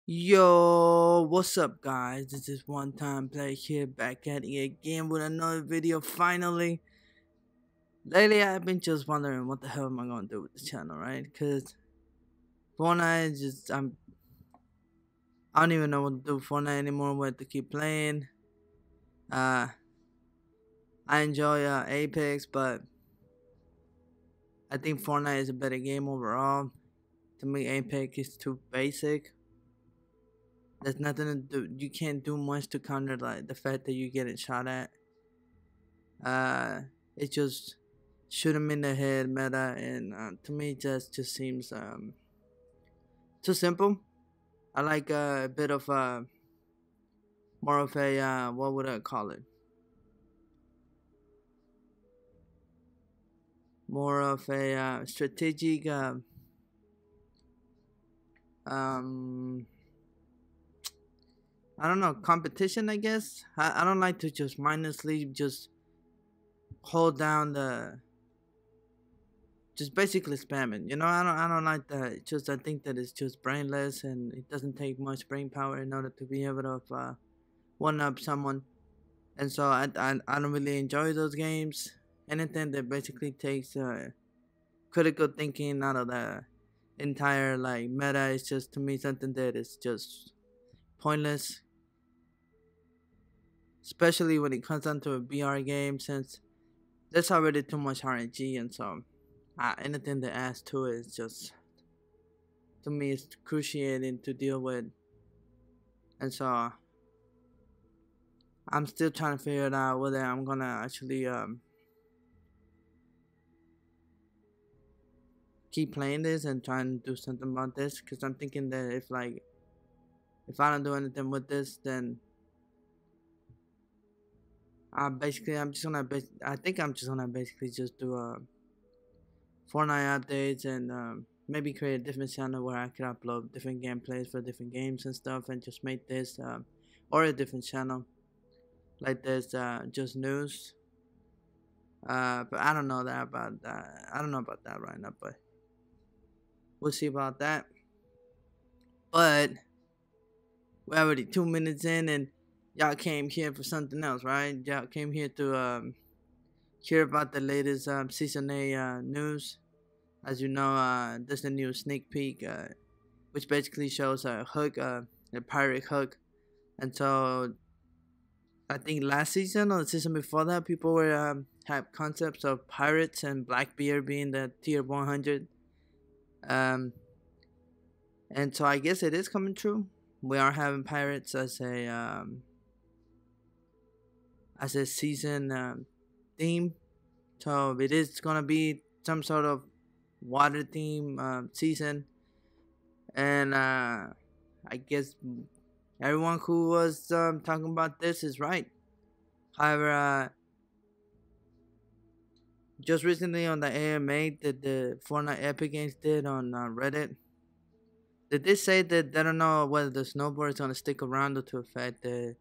Yo, what's up, guys? This is One Time Play here, back at it again with another video. Finally, lately I've been just wondering what the hell am I gonna do with this channel, right? Because Fortnite is just I don't even know what to do with Fortnite anymore. What to keep playing. Uh, I enjoy Apex, but I think Fortnite is a better game overall. To me, Apex is too basic. There's nothing to do. You can't do much to counter like the fact that you get it shot at. Uh, it just shoot him in the head meta, and to me, just seems too simple. I like a bit of more of a what would I call it? More of a strategic um I don't know, competition, I guess. I don't like to just mindlessly just hold down the just basically spamming. I don't like that. It's just I think that it's just brainless, and it doesn't take much brain power in order to be able to one up someone. And so I don't really enjoy those games. Anything that basically takes critical thinking out of the entire like meta is just to me something that is just pointless. Especially when it comes down to a BR game, since there's already too much RNG, and so anything that adds to it is just to me it's cruciating to deal with. And so I'm still trying to figure it out whether I'm gonna actually keep playing this and trying to do something about this, because I'm thinking that if I don't do anything with this, then I think I'm just gonna basically just do Fortnite updates, and maybe create a different channel where I could upload different gameplays for different games and stuff, and just make this or a different channel like this just news. But I don't know that about that. I don't know about that right now, but we'll see about that. But we're already 2 minutes in, and y'all came here for something else, right? Y'all came here to hear about the latest season A news. As you know, there's a new sneak peek, which basically shows a hook, a pirate hook. And so I think last season or the season before that, people were have concepts of pirates and Blackbeard being the tier 100. Um, and so I guess it is coming true. We are having pirates as a season theme. So it is gonna be some sort of water theme season, and I guess everyone who was talking about this is right. However, just recently on the AMA that the Fortnite Epic Games did on Reddit, did they say that they don't know whether the snowboard is gonna stick around due to the fact that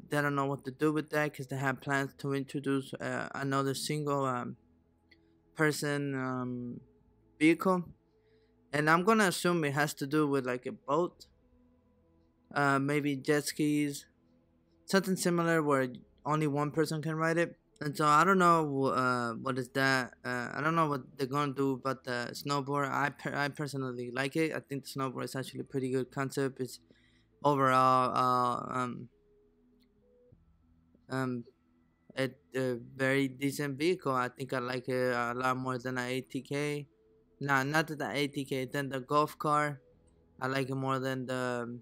they don't know what to do with that, because they have plans to introduce another single person vehicle, and I'm gonna assume it has to do with like a boat, maybe jet skis, something similar where only one person can ride it. And so I don't know what is that. I don't know what they're gonna do about the snowboard. I personally like it. I think the snowboard is actually a pretty good concept. It's overall um a very decent vehicle. I think I like it a lot more than an ATK. Nah, not the ATK. Than the golf car. I like it more than the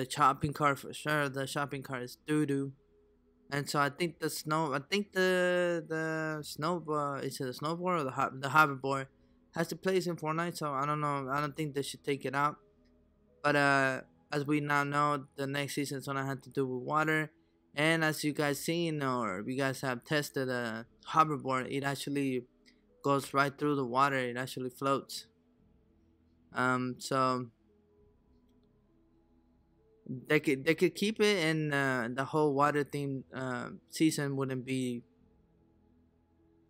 shopping car for sure. The shopping car is doo doo. And so I think I think the snow is it the snowboard or the hoverboard has a place in Fortnite. So I don't know. I don't think they should take it out. But as we now know, the next season is gonna have to do with water. And as you guys seen, or you guys have tested a hoverboard, it actually goes right through the water. It actually floats. So they could keep it, and the whole water theme season wouldn't be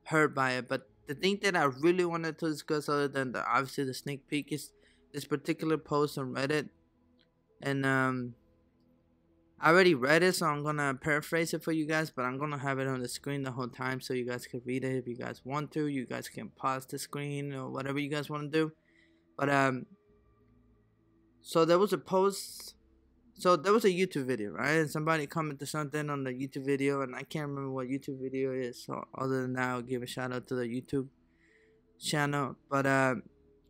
hurt by it. But the thing that I really wanted to discuss, other than obviously the sneak peek, is this particular post on Reddit, and I already read it, so I'm gonna paraphrase it for you guys, but I'm gonna have it on the screen the whole time so you guys can read it if you guys want to. You guys can pause the screen or whatever you guys want to do. But so there was a post. So there was a YouTube video, right? And somebody commented something on the YouTube video, and I can't remember what YouTube video is. So other than that, I'll give a shout out to the YouTube channel. But on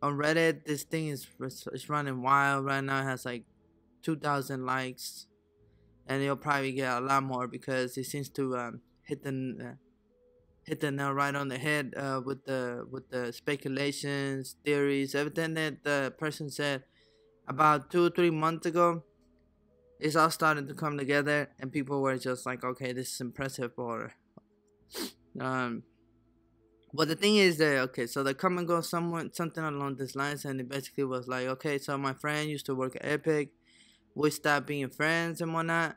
Reddit, this thing is running wild right now. It has like 2,000 likes, and it'll probably get a lot more because it seems to hit the nail right on the head with the speculations, theories, everything that the person said about 2 or 3 months ago. It's all starting to come together, and people were just like, okay, this is impressive, or but the thing is that, okay, so the comment goes something along these lines, and it basically was like, okay, so my friend used to work at Epic, we stopped being friends and whatnot.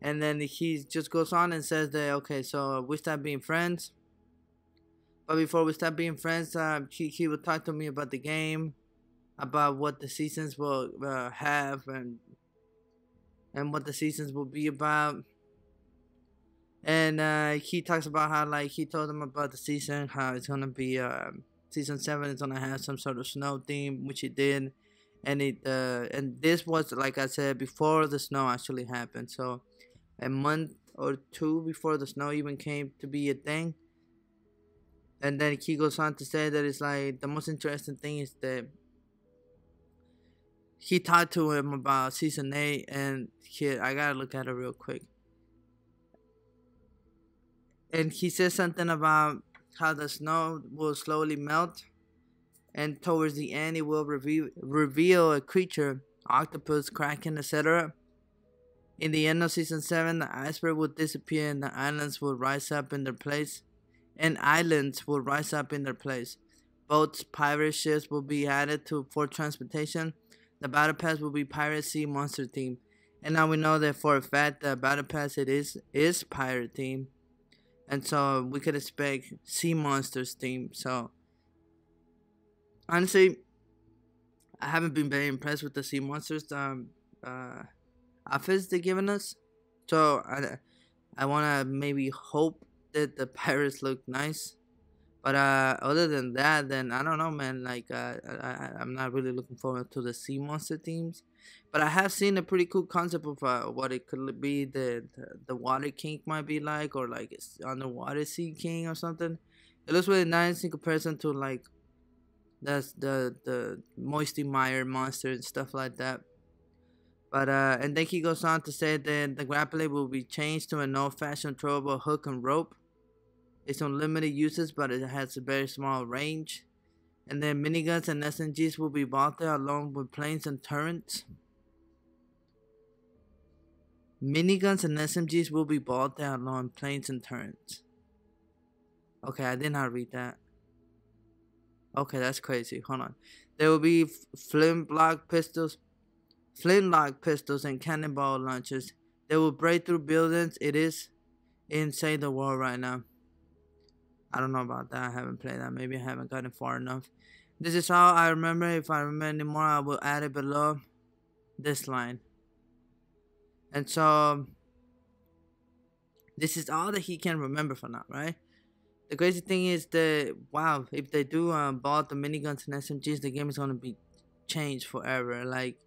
And then he just goes on and says that, okay, so we stopped being friends, but before we stopped being friends, he would talk to me about the game, about what the seasons will have, and what the seasons will be about. And he talks about how, like, he told him about the season, how it's gonna be season 7 is gonna have some sort of snow theme, which it did. And this was, like I said, before the snow actually happened. So a month or two before the snow even came to be a thing. And then he goes on to say that it's like the most interesting thing is that he talked to him about season 8, and I gotta look at it real quick. And he says something about how the snow will slowly melt, and towards the end it will reveal a creature, octopus, kraken, etc. In the end of season 7, the iceberg will disappear and the islands will rise up in their place. Boats, pirate ships will be added for transportation. The battle pass will be pirate sea monster theme. And now we know that for a fact the battle pass is pirate theme. And so we could expect sea monsters theme. So honestly, I haven't been very impressed with the sea monsters outfits they're giving us. So I wanna maybe hope that the pirates look nice. But other than that, then I don't know, man. Like I'm not really looking forward to the sea monster themes. But I have seen a pretty cool concept of what it could be. The water king might be like, or like it's underwater sea king or something. It looks really nice in comparison to like that's the moisty mire monster and stuff like that. But and then he goes on to say that the grappling will be changed to an old-fashioned throwable hook and rope. It's unlimited uses, but it has a very small range. And then miniguns and SMGs will be bought there along with planes and turrets. Miniguns and SMGs will be bought there along with planes and turrets. Okay, I did not read that. Okay, that's crazy. Hold on. There will be flintlock pistols, and cannonball launchers. They will break through buildings. It is inside the world right now. I don't know about that. I haven't played that. Maybe I haven't gotten far enough. This is all I remember. If I remember anymore, I will add it below this line. And so this is all that he can remember for now, right? The crazy thing is that, wow, if they do bought the miniguns and SMGs, the game is gonna be changed forever. Like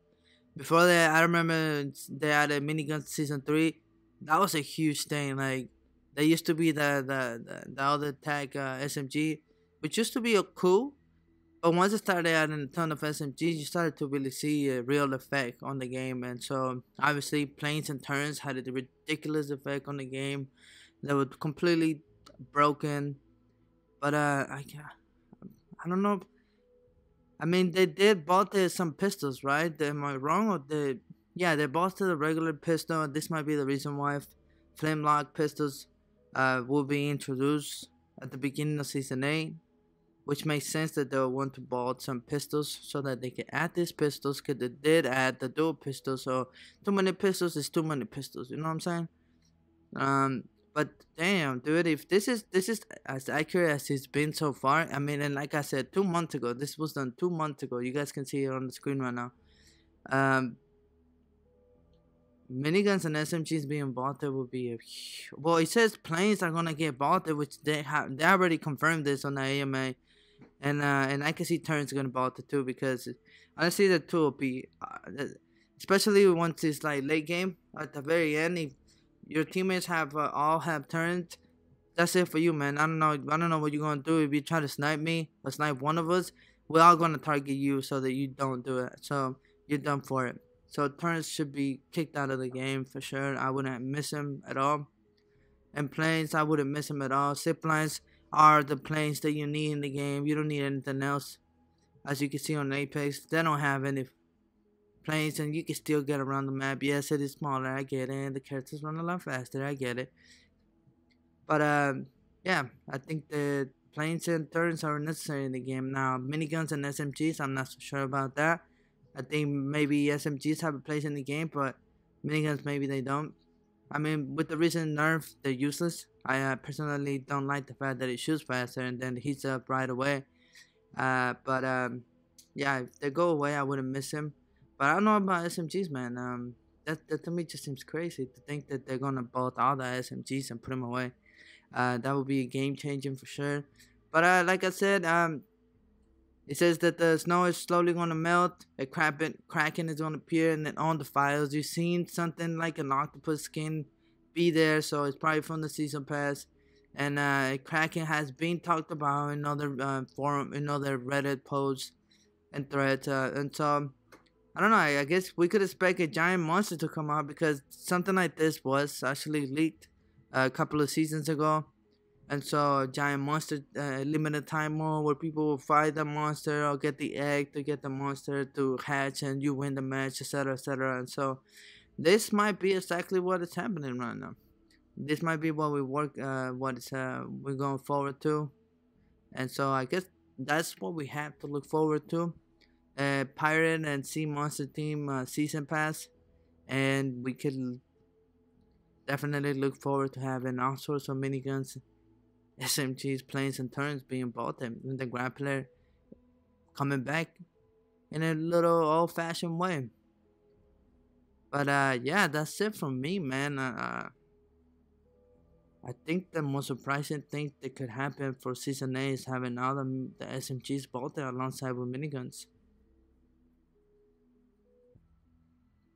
before that, I remember they added miniguns season 3. That was a huge thing. Like there used to be the other tag SMG, which used to be cool. But once it started adding a ton of SMGs, you started to really see a real effect on the game. And so obviously planes and turrets had a ridiculous effect on the game. They were completely broken. But I don't know. I mean, they did bought some pistols, right? Am I wrong? Or they bought the regular pistol. This might be the reason why flintlock pistols will be introduced at the beginning of season 8, which makes sense that they'll want to buy some pistols so that they can add these pistols, because they did add the dual pistol. So too many pistols is too many pistols. You know what I'm saying? But damn, dude, if this is as accurate as it's been so far, I mean, and like I said, 2 months ago, this was done 2 months ago. You guys can see it on the screen right now. Um, Miniguns and SMGs being bought there will be well. It says planes are gonna get bought there, which they already confirmed this on the AMA, and I can see turns gonna bought it too because honestly the two will be, especially once it's like late game at the very end. If your teammates have all have turns, that's it for you, man. I don't know what you're gonna do if you try to snipe me or snipe one of us. We're all gonna target you so that you don't do it. So you're done for it. So turns should be kicked out of the game for sure. I wouldn't miss him at all. And planes, I wouldn't miss him at all. Zip lines are the planes that you need in the game. You don't need anything else. As you can see on Apex, they don't have any planes, and you can still get around the map. Yes, it is smaller. I get it. And the characters run a lot faster. I get it. But yeah, I think the planes and turrets are necessary in the game. Now, miniguns and SMGs, I'm not so sure about that. I think maybe SMGs have a place in the game, but miniguns maybe they don't. I mean, with the recent nerf, they're useless. I personally don't like the fact that it shoots faster and then heats up right away. But yeah, if they go away, I wouldn't miss him. But I don't know about SMGs, man. That to me just seems crazy to think that they're gonna bolt all the SMGs and put them away. That would be game changing for sure. But like I said, it says that the snow is slowly going to melt. A kraken is going to appear, and then on the files, you've seen something like an octopus skin be there, so it's probably from the season pass. And kraken has been talked about in other forum, in other Reddit posts and threads, and so I don't know. I guess we could expect a giant monster to come out because something like this was actually leaked a couple of seasons ago. And so a giant monster limited time mode where people will fight the monster or get the egg to get the monster to hatch and you win the match, etc., etc. And so this might be exactly what is happening right now. This might be what we work, what is we're going forward to. And so I guess that's what we have to look forward to. Pirate and Sea Monster Team season pass, and we could definitely look forward to having all sorts of miniguns, SMGs, planes, and turns being bought, and the grappler coming back in a little old-fashioned way. But yeah, that's it from me, man. I think the most surprising thing that could happen for season 8 is having all the SMGs bolted alongside with miniguns.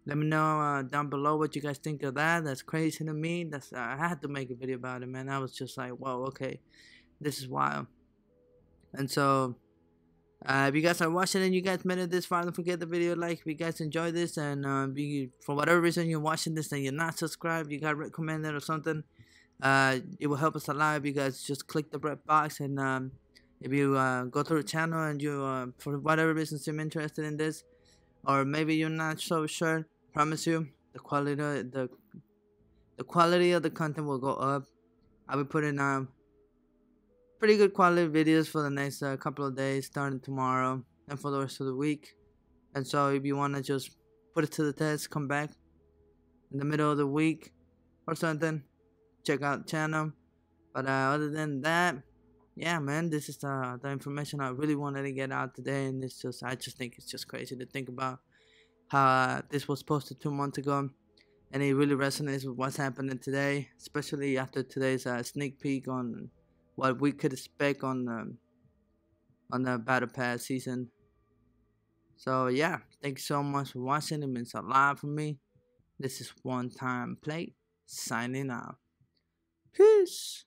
Let me know down below what you guys think of that. That's crazy to me. That's I had to make a video about it, man. I was just like, whoa, okay, this is wild. And so, if you guys are watching and you guys made it this far, don't forget the video like if you guys enjoy this. And for whatever reason you're watching this and you're not subscribed, you got recommended or something, it will help us a lot if you guys just click the red box. And if you go to the channel and you for whatever reason seem interested in this, or maybe you're not so sure, promise you the quality of the content will go up. I'll be putting pretty good quality videos for the next couple of days, starting tomorrow and for the rest of the week. And so if you want to just put it to the test, come back in the middle of the week or something, check out the channel. But other than that, yeah, man, this is the information I really wanted to get out today. And I just think it's just crazy to think about how this was posted 2 months ago, and it really resonates with what's happening today, especially after today's sneak peek on what we could expect on the Battle Pass season. So yeah, thanks so much for watching. It means a lot for me. This is One Time Play signing out. Peace.